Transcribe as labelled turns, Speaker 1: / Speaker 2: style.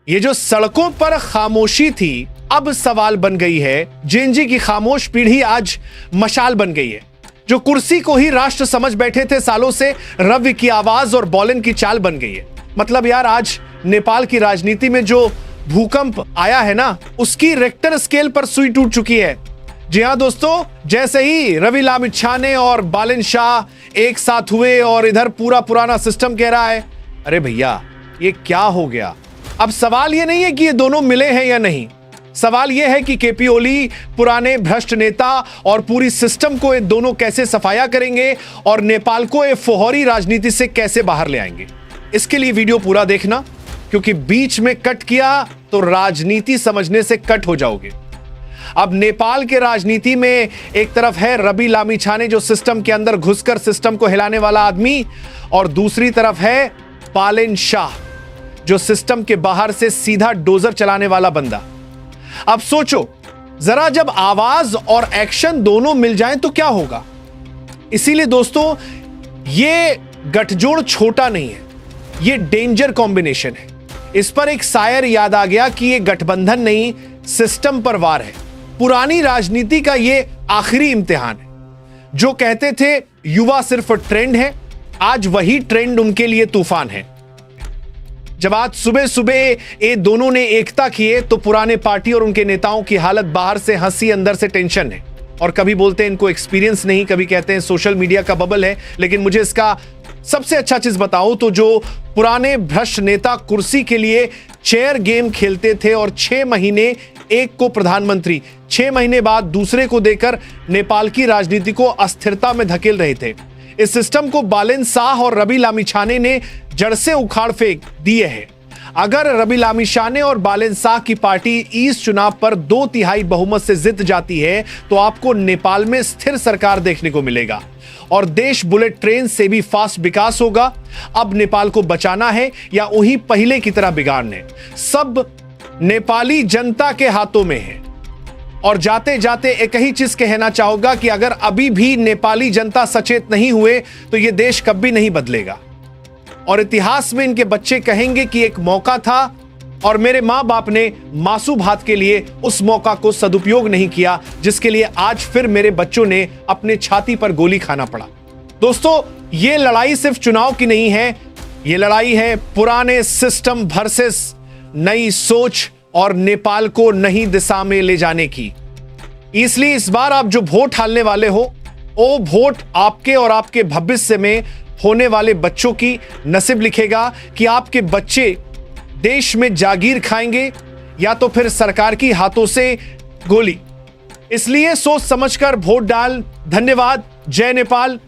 Speaker 1: ये जो सड़कों पर खामोशी थी अब सवाल बन गई है। जेनजी की खामोश पीढ़ी आज मशाल बन गई है। जो कुर्सी को ही राष्ट्र समझ बैठे थे सालों से, रवि की आवाज और बॉलिन की चाल बन गई है। मतलब यार, आज नेपाल की राजनीति में जो भूकंप आया है ना, उसकी रेक्टर स्केल पर सुई टूट चुकी है। जी हां दोस्तों, जैसे ही रवि लामिछाने और बालिन शाह एक साथ हुए और इधर पूरा पुराना सिस्टम कह रहा है, अरे भैया ये क्या हो गया। अब सवाल ये नहीं है कि ये दोनों मिले हैं या नहीं, सवाल यह है कि केपी ओली पुराने भ्रष्ट नेता और पूरी सिस्टम को ये दोनों कैसे सफाया करेंगे और नेपाल को ये फौहरी राजनीति से कैसे बाहर ले आएंगे। इसके लिए वीडियो पूरा देखना, क्योंकि बीच में कट किया तो राजनीति समझने से कट हो जाओगे। अब नेपाल के राजनीति में एक तरफ है रवि लामिछाने, जो सिस्टम के अंदर घुसकर सिस्टम को हिलाने वाला आदमी, और दूसरी तरफ है बालिन शाह, जो सिस्टम के बाहर से सीधा डोजर चलाने वाला बंदा। अब सोचो जरा, जब आवाज और एक्शन दोनों मिल जाएं तो क्या होगा। इसीलिए दोस्तों, ये गठजोड़ छोटा नहीं है, ये डेंजर कॉम्बिनेशन है। इस पर एक शायर याद आ गया कि ये गठबंधन नहीं, सिस्टम पर वार है। पुरानी राजनीति का ये आखिरी इम्तिहान है। जो कहते थे युवा सिर्फ ट्रेंड है, आज वही ट्रेंड उनके लिए तूफान है। जब आज सुबह सुबह ये दोनों ने एकता किए तो पुराने पार्टी और उनके नेताओं की हालत बाहर से हंसी, अंदर से टेंशन है। और कभी बोलते हैं इनको एक्सपीरियंस नहीं, कभी कहते हैं सोशल मीडिया का बबल है। लेकिन मुझे इसका सबसे अच्छा चीज बताऊं तो जो पुराने भ्रष्ट नेता कुर्सी के लिए चेयर गेम खेलते थे और 6 महीने एक को प्रधानमंत्री, 6 महीने बाद दूसरे को देकर नेपाल की राजनीति को अस्थिरता में धकेल रहे थे, इस सिस्टम को बालिन शाह और रवि लामिछाने ने जड़ से उखाड़ फेंक दिए हैं। अगर रवि लामिछाने और बालिन शाह की पार्टी इस चुनाव पर 2/3 बहुमत से जीत जाती है तो आपको नेपाल में स्थिर सरकार देखने को मिलेगा और देश बुलेट ट्रेन से भी फास्ट विकास होगा। अब नेपाल को बचाना है या वही पहले की तरह बिगाड़ने, सब नेपाली जनता के हाथों में है। और जाते जाते एक ही चीज कहना चाहूंगा कि अगर अभी भी नेपाली जनता सचेत नहीं हुए तो यह देश कभी नहीं बदलेगा। और इतिहास में इनके बच्चे कहेंगे कि एक मौका था और मेरे मां बाप ने मासूम हाथ के लिए उस मौका को सदुपयोग नहीं किया, जिसके लिए आज फिर मेरे बच्चों ने अपने छाती पर गोली खाना पड़ा। दोस्तों, यह लड़ाई सिर्फ चुनाव की नहीं है, यह लड़ाई है पुराने सिस्टम वर्सेस नई सोच और नेपाल को नई दिशा में ले जाने की। इसलिए इस बार आप जो वोट डालने वाले हो, वो वोट आपके और आपके भविष्य में होने वाले बच्चों की नसीब लिखेगा कि आपके बच्चे देश में जागीर खाएंगे या तो फिर सरकार की हाथों से गोली। इसलिए सोच समझकर वोट डाल। धन्यवाद। जय नेपाल,